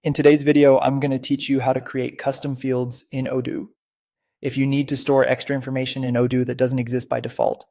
In today's video, I'm going to teach you how to create custom fields in Odoo. If you need to store extra information in Odoo that doesn't exist by default,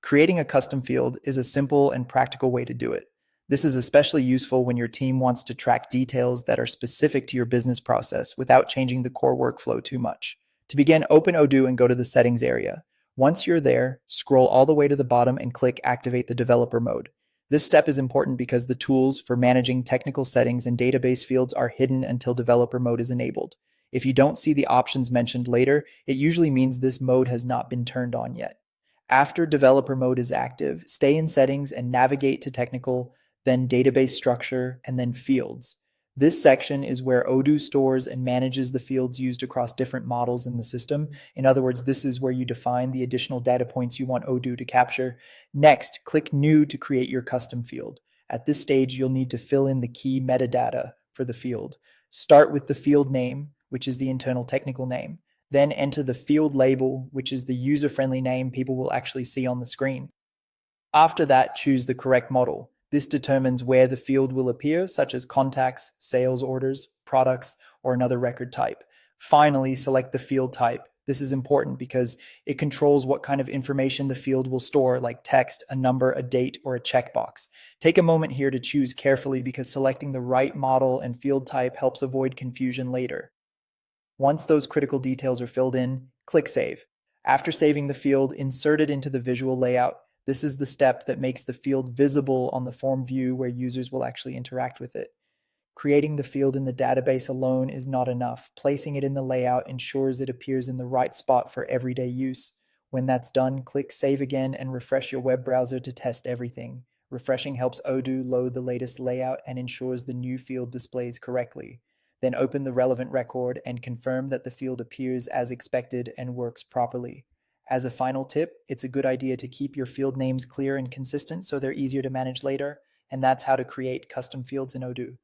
creating a custom field is a simple and practical way to do it. This is especially useful when your team wants to track details that are specific to your business process without changing the core workflow too much. To begin, open Odoo and go to the settings area. Once you're there, scroll all the way to the bottom and click Activate the Developer mode. This step is important because the tools for managing technical settings and database fields are hidden until developer mode is enabled. If you don't see the options mentioned later, it usually means this mode has not been turned on yet. After developer mode is active, stay in settings and navigate to technical, then database structure, and then fields. This section is where Odoo stores and manages the fields used across different models in the system. In other words, this is where you define the additional data points you want Odoo to capture. Next, click New to create your custom field. At this stage, you'll need to fill in the key metadata for the field. Start with the field name, which is the internal technical name. Then enter the field label, which is the user-friendly name people will actually see on the screen. After that, choose the correct model. This determines where the field will appear, such as contacts, sales orders, products, or another record type. Finally, select the field type. This is important because it controls what kind of information the field will store, like text, a number, a date, or a checkbox. Take a moment here to choose carefully because selecting the right model and field type helps avoid confusion later. Once those critical details are filled in, click Save. After saving the field, insert it into the visual layout. This is the step that makes the field visible on the form view where users will actually interact with it. Creating the field in the database alone is not enough. Placing it in the layout ensures it appears in the right spot for everyday use. When that's done, click Save again and refresh your web browser to test everything. Refreshing helps Odoo load the latest layout and ensures the new field displays correctly. Then open the relevant record and confirm that the field appears as expected and works properly. As a final tip, it's a good idea to keep your field names clear and consistent so they're easier to manage later, and that's how to create custom fields in Odoo.